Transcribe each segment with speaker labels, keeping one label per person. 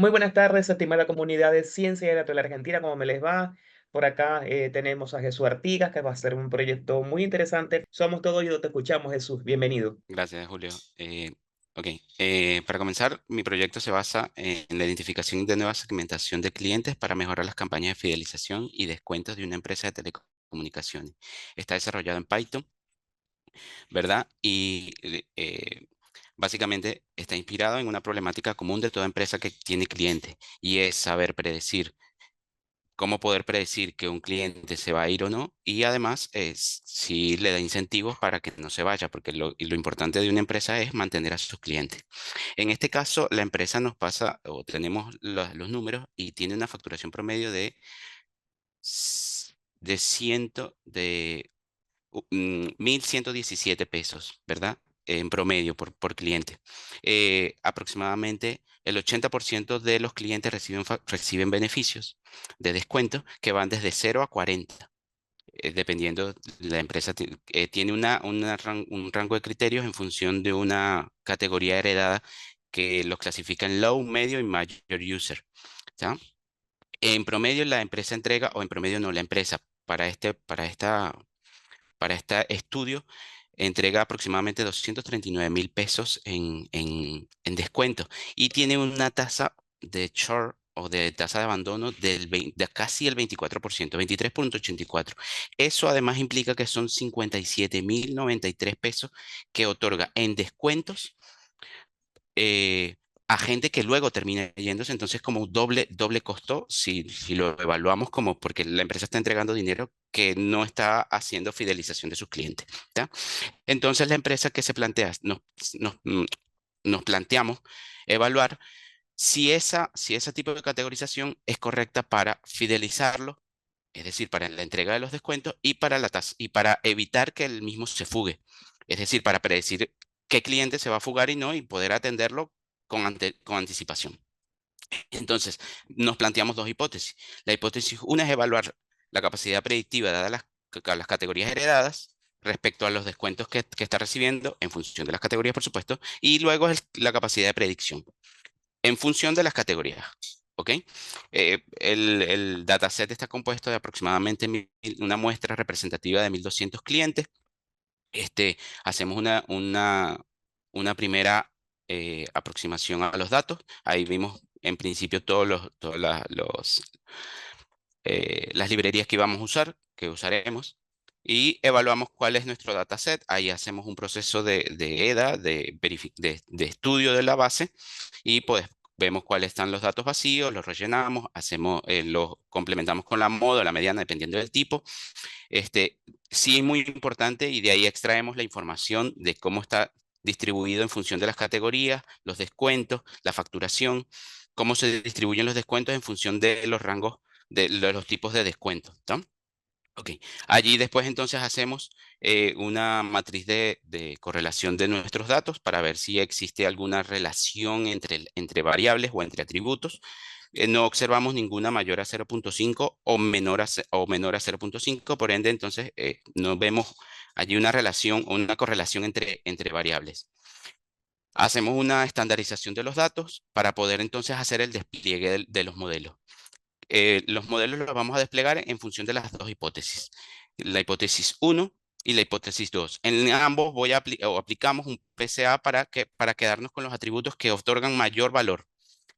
Speaker 1: Muy buenas tardes, estimada comunidad de Ciencia y Datos de la Argentina, ¿cómo me les va? Por acá tenemos a Jesús Artigas, que va a ser un proyecto muy interesante. Somos todos y te escuchamos, Jesús. Bienvenido.
Speaker 2: Gracias, Julio. Ok, para comenzar, mi proyecto se basa en la identificación de nueva segmentación de clientes para mejorar las campañas de fidelización y descuentos de una empresa de telecomunicaciones. Está desarrollado en Python, ¿verdad? Y básicamente está inspirado en una problemática común de toda empresa que tiene clientes y es saber predecir cómo poder predecir que un cliente se va a ir o no, y además es si le da incentivos para que no se vaya, porque lo importante de una empresa es mantener a sus clientes. En este caso, la empresa nos pasa, o tenemos los números, y tiene una facturación promedio de 1.117 pesos, ¿verdad? En promedio por cliente. Aproximadamente el 80% de los clientes reciben beneficios de descuento que van desde 0 a 40, dependiendo, la empresa tiene un rango de criterios en función de una categoría heredada que los clasifica en low, medio y mayor user. ¿Ya? En promedio la empresa entrega, o en promedio no, la empresa para este estudio entrega aproximadamente 239.000 pesos en descuento y tiene una tasa de churn o de tasa de abandono de casi el 24%, 23,84. Eso además implica que son 57.093 pesos que otorga en descuentos, eh, a gente que luego termina yéndose. Entonces, como un doble costo, si lo evaluamos como porque la empresa está entregando dinero que no está haciendo fidelización de sus clientes. ¿Ya? Entonces, la empresa que se plantea, nos planteamos evaluar si ese tipo de categorización es correcta para fidelizarlo, es decir, para la entrega de los descuentos y para y para evitar que el mismo se fugue, es decir, para predecir qué cliente se va a fugar y no, y poder atenderlo con anticipación. Entonces, nos planteamos dos hipótesis. La hipótesis una es evaluar la capacidad predictiva dada las categorías heredadas respecto a los descuentos que está recibiendo en función de las categorías, por supuesto, y luego es la capacidad de predicción en función de las categorías. ¿Ok? El dataset está compuesto de aproximadamente una muestra representativa de 1.200 clientes. Hacemos una primera aproximación a los datos. Ahí vimos en principio las librerías que íbamos a usar, que usaremos, y evaluamos cuál es nuestro dataset. Ahí hacemos un proceso de EDA, de estudio de la base, y pues vemos cuáles están los datos vacíos, los rellenamos, los complementamos con la moda, la mediana, dependiendo del tipo. Sí es muy importante, y de ahí extraemos la información de cómo está distribuido en función de las categorías, los descuentos, la facturación, cómo se distribuyen los descuentos en función de los rangos de los tipos de descuentos. ¿Está? Ok, allí después entonces hacemos una matriz de correlación de nuestros datos para ver si existe alguna relación entre variables o entre atributos. No observamos ninguna mayor a 0,5 o menor a 0,5, por ende entonces no vemos allí una relación o una correlación entre variables. Hacemos una estandarización de los datos para poder entonces hacer el despliegue de los modelos. Los modelos los vamos a desplegar en función de las dos hipótesis, la hipótesis uno y la hipótesis 2. En ambos aplicamos un PCA para quedarnos con los atributos que otorgan mayor valor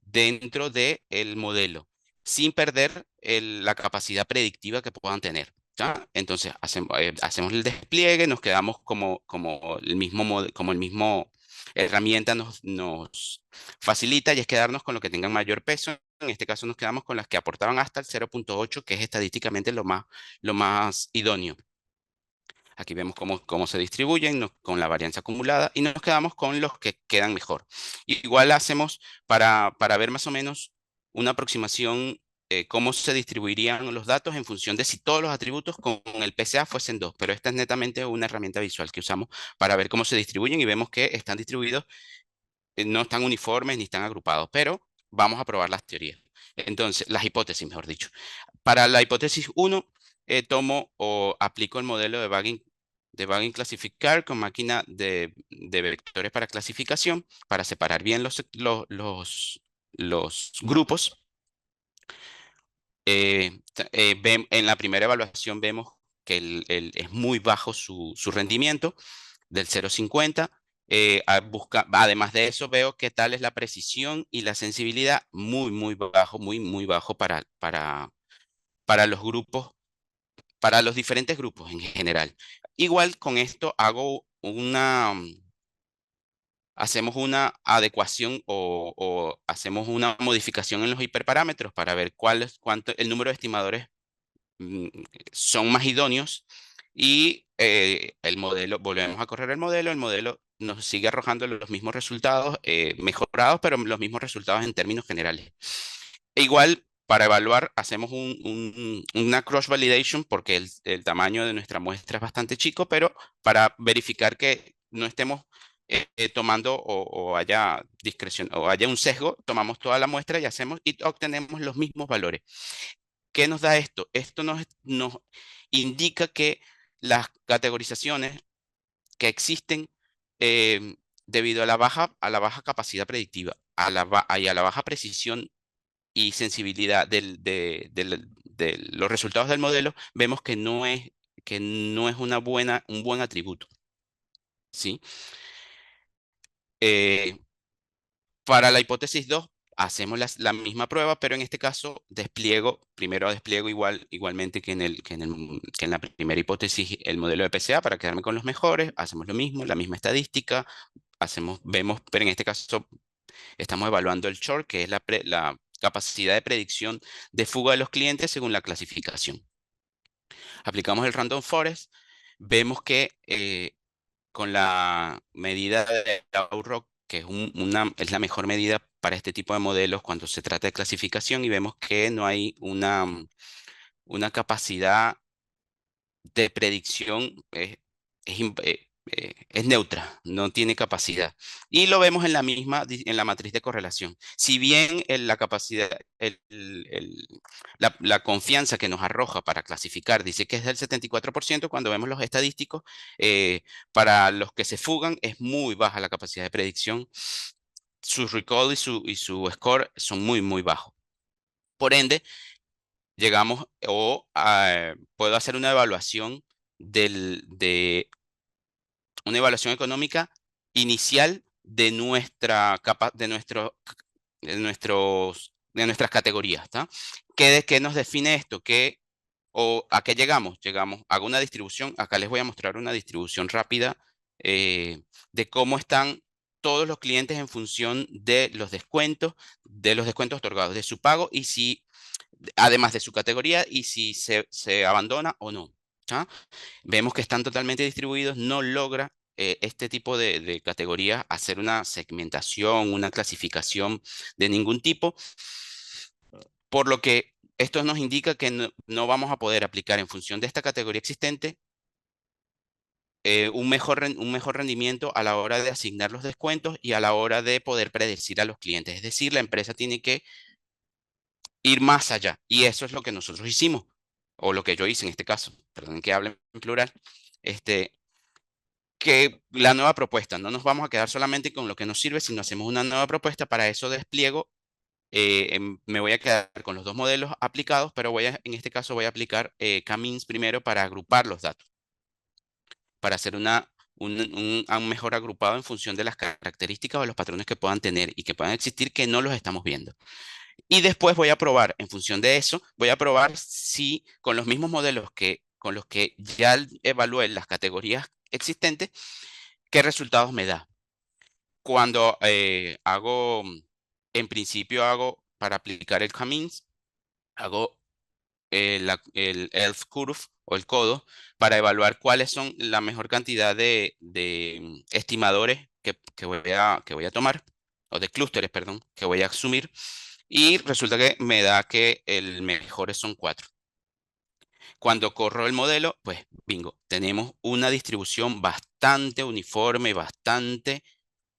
Speaker 2: dentro del modelo, sin perder la capacidad predictiva que puedan tener. ¿Ya? Entonces hacemos el despliegue, nos quedamos como el mismo herramienta nos facilita, y es quedarnos con lo que tengan mayor peso. En este caso nos quedamos con las que aportaban hasta el 0,8, que es estadísticamente lo más idóneo. Aquí vemos cómo se distribuyen con la varianza acumulada, y nos quedamos con los que quedan mejor. Igual hacemos para ver más o menos una aproximación, cómo se distribuirían los datos en función de si todos los atributos con el PCA fuesen dos, pero esta es netamente una herramienta visual que usamos para ver cómo se distribuyen, y vemos que están distribuidos, no están uniformes ni están agrupados, pero vamos a probar las teorías. Entonces, las hipótesis, mejor dicho. Para la hipótesis uno, tomo o aplico el modelo de Bagging Classifier con máquina de vectores para clasificación, para separar bien los grupos. En la primera evaluación vemos que es muy bajo su rendimiento, del 0,50. Además de eso, veo qué tal es la precisión y la sensibilidad, muy bajo, muy bajo para los grupos, para los diferentes grupos en general. Igual con esto hacemos una adecuación o hacemos una modificación en los hiperparámetros para ver cuánto el número de estimadores mm, son más idóneos y el modelo, volvemos a correr el modelo nos sigue arrojando los mismos resultados, mejorados, pero los mismos resultados en términos generales. E igual, para evaluar, hacemos una cross validation porque el tamaño de nuestra muestra es bastante chico, pero para verificar que no estemos tomando o haya discreción o haya un sesgo, tomamos toda la muestra y obtenemos los mismos valores. ¿Qué nos da esto? Esto nos indica que las categorizaciones que existen debido a la baja capacidad predictiva y a la baja precisión y sensibilidad de los resultados del modelo, vemos que no es un buen atributo. ¿Sí? Eh, Para la hipótesis 2 hacemos la misma prueba, pero en este caso primero despliego igualmente que en la primera hipótesis el modelo de PCA para quedarme con los mejores, hacemos lo mismo, la misma estadística, vemos, pero en este caso estamos evaluando el short, que es la capacidad de predicción de fuga de los clientes según la clasificación. Aplicamos el Random Forest, vemos que con la medida de Rock, que es la mejor medida para este tipo de modelos cuando se trata de clasificación, y vemos que no hay una capacidad de predicción, es neutra, no tiene capacidad. Y lo vemos en la matriz de correlación. Si bien la capacidad, la confianza que nos arroja para clasificar dice que es del 74%, cuando vemos los estadísticos, para los que se fugan es muy baja la capacidad de predicción. Su recall y su score son muy bajos. Por ende, puedo hacer una evaluación de una evaluación económica inicial de de nuestras categorías, ¿tá? ¿Qué nos define esto? ¿O a qué llegamos? Hago una distribución, acá les voy a mostrar una distribución rápida de cómo están todos los clientes en función de los descuentos otorgados, de su pago y si, además de su categoría y si se abandona o no. ¿Tá? Vemos que están totalmente distribuidos, no logra este tipo de categorías hacer una segmentación, una clasificación de ningún tipo, por lo que esto nos indica que no vamos a poder aplicar en función de esta categoría existente un mejor rendimiento a la hora de asignar los descuentos y a la hora de poder predecir a los clientes. Es decir, la empresa tiene que ir más allá y eso es lo que nosotros hicimos, o lo que yo hice en este caso, perdón que hable en plural. Este, que la nueva propuesta, no nos vamos a quedar solamente con lo que nos sirve, sino hacemos una nueva propuesta. Para eso despliego, me voy a quedar con los dos modelos aplicados, pero en este caso voy a aplicar K-means primero para agrupar los datos, para hacer un mejor agrupado en función de las características o los patrones que puedan tener y que puedan existir que no los estamos viendo. Y después voy a probar, en función de eso, voy a probar si con los mismos modelos con los que ya evalué las categorías existentes, qué resultados me da. Cuando en principio para aplicar el K-means, hago el ELF curve o el codo para evaluar cuáles son la mejor cantidad de estimadores que voy a tomar, o de clústeres, perdón, que voy a asumir. Y resulta que me da que el mejores son 4. Cuando corro el modelo, pues bingo, tenemos una distribución bastante uniforme,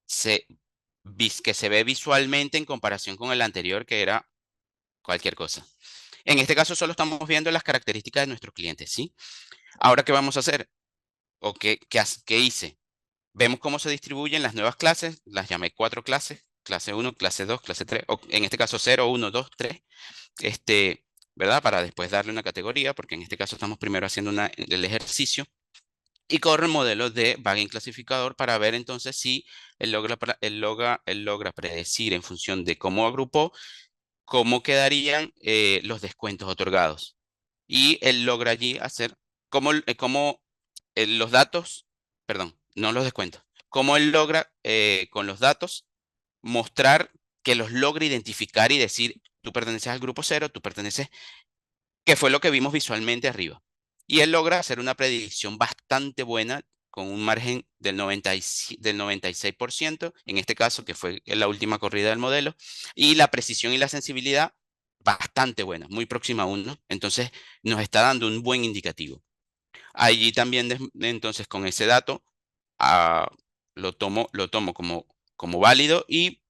Speaker 2: se, que se ve visualmente en comparación con el anterior, que era cualquier cosa. En este caso solo estamos viendo las características de nuestros clientes, ¿sí? Ahora, ¿qué vamos a hacer? ¿O qué hice? Vemos cómo se distribuyen las nuevas clases, las llamé 4 clases, clase uno, clase 2, clase 3, o en este caso 0, 1, 2, 3, este, ¿verdad? Para después darle una categoría, porque en este caso estamos primero haciendo el ejercicio. Y corre el modelo de Bagging clasificador para ver entonces si él logra predecir en función de cómo agrupó, cómo quedarían los descuentos otorgados. Y él logra allí hacer los datos, perdón, no los descuentos, cómo él logra con los datos mostrar que los logra identificar y decir, tú perteneces al grupo cero, tú perteneces, que fue lo que vimos visualmente arriba. Y él logra hacer una predicción bastante buena con un margen del 96%, en este caso, que fue la última corrida del modelo, y la precisión y la sensibilidad bastante buena, muy próxima a uno. Entonces, nos está dando un buen indicativo. Allí también, entonces, con ese dato, ah, lo tomo como válido y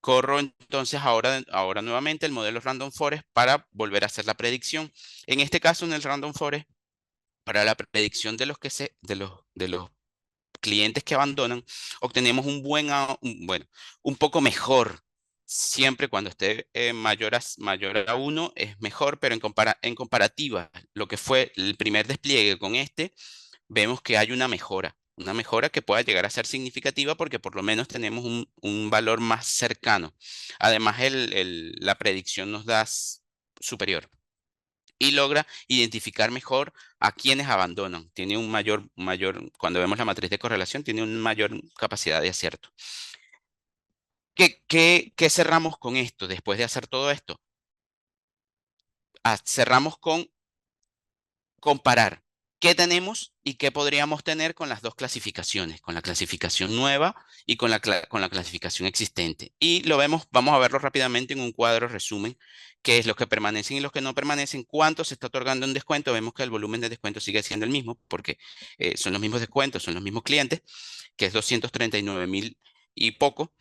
Speaker 2: corro entonces ahora nuevamente el modelo Random Forest para volver a hacer la predicción. En este caso, en el Random Forest, para la predicción de los clientes que abandonan, obtenemos bueno, un poco mejor. Siempre cuando esté mayor a 1 es mejor, pero en comparativa, lo que fue el primer despliegue con este, vemos que hay una mejora que pueda llegar a ser significativa porque por lo menos tenemos un valor más cercano. Además, la predicción nos da superior y logra identificar mejor a quienes abandonan. Tiene cuando vemos la matriz de correlación, tiene una mayor capacidad de acierto. ¿Qué cerramos con esto después de hacer todo esto? Cerramos con comparar qué tenemos y qué podríamos tener con las dos clasificaciones, con la clasificación nueva y con la clasificación existente. Y vamos a verlo rápidamente en un cuadro resumen, qué es los que permanecen y los que no permanecen, cuánto se está otorgando en descuento. Vemos que el volumen de descuento sigue siendo el mismo porque son los mismos descuentos, son los mismos clientes, que es 239.000 y poco,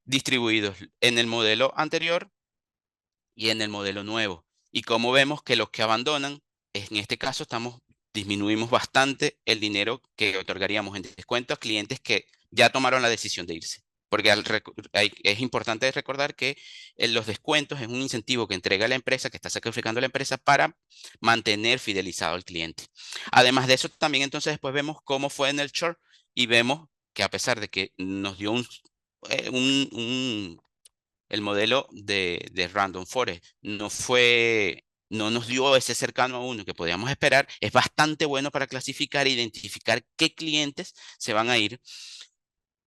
Speaker 2: distribuidos en el modelo anterior y en el modelo nuevo. Y como vemos que los que abandonan, en este caso disminuimos bastante el dinero que otorgaríamos en descuento a clientes que ya tomaron la decisión de irse. Porque es importante recordar que los descuentos es un incentivo que entrega la empresa, que está sacrificando la empresa para mantener fidelizado al cliente. Además de eso, también entonces después vemos cómo fue en el short y vemos que a pesar de que nos dio eh, un, un el modelo de Random Forest no nos dio ese cercano a uno que podíamos esperar, es bastante bueno para clasificar e identificar qué clientes se van a ir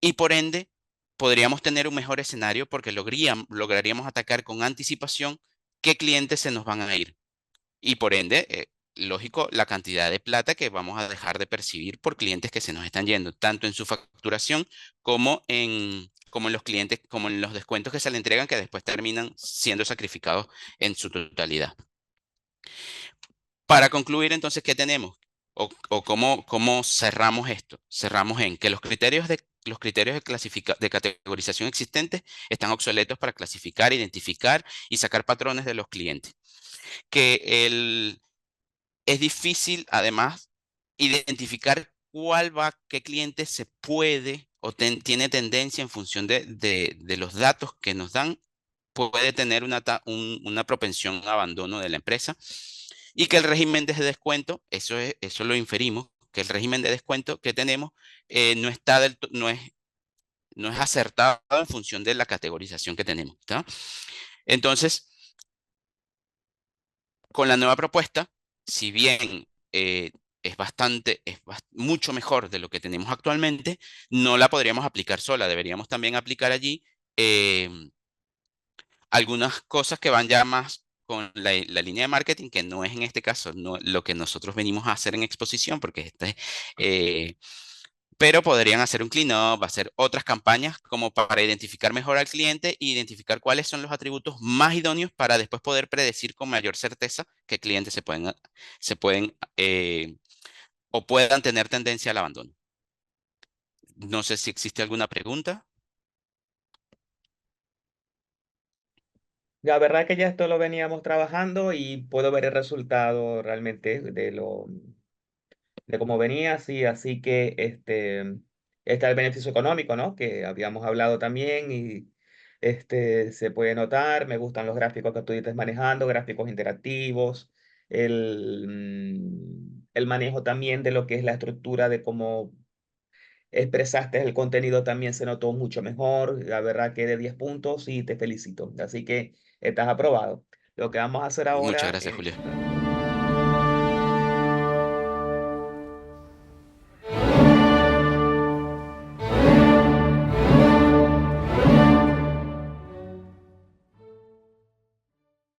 Speaker 2: y por ende podríamos tener un mejor escenario porque lograríamos atacar con anticipación qué clientes se nos van a ir y por ende, lógico, la cantidad de plata que vamos a dejar de percibir por clientes que se nos están yendo, tanto en su facturación como en los clientes, como en los descuentos que se le entregan que después terminan siendo sacrificados en su totalidad. Para concluir, entonces, ¿qué tenemos? O cómo cerramos esto. Cerramos en que los criterios de categorización existentes están obsoletos para clasificar, identificar y sacar patrones de los clientes. Que es difícil, además, identificar qué cliente se puede o tiene tendencia en función de los datos que nos dan, puede tener una propensión a abandono de la empresa. Y que el régimen de descuento, eso lo inferimos, que el régimen de descuento que tenemos no está no es acertado en función de la categorización que tenemos. ¿Está? Entonces, con la nueva propuesta, si bien mucho mejor de lo que tenemos actualmente, no la podríamos aplicar sola. Deberíamos también aplicar allí eh, algunas cosas que van ya más con la línea de marketing, que no es en este caso lo que nosotros venimos a hacer en exposición, porque pero podrían hacer un clean-up, hacer otras campañas como para identificar mejor al cliente e identificar cuáles son los atributos más idóneos para después poder predecir con mayor certeza qué clientes se pueden o puedan tener tendencia al abandono. No sé si existe alguna pregunta.
Speaker 1: La verdad que ya esto lo veníamos trabajando y puedo ver el resultado realmente de cómo venía, sí, así que está el beneficio económico, ¿no? Que habíamos hablado también y se puede notar. Me gustan los gráficos que tú estés manejando, gráficos interactivos, el manejo también de lo que es la estructura de cómo expresaste el contenido también se notó mucho mejor. La verdad que de 10 puntos y te felicito. Así que estás aprobado. Lo que vamos a hacer
Speaker 2: Muchas
Speaker 1: ahora
Speaker 2: gracias, Julia.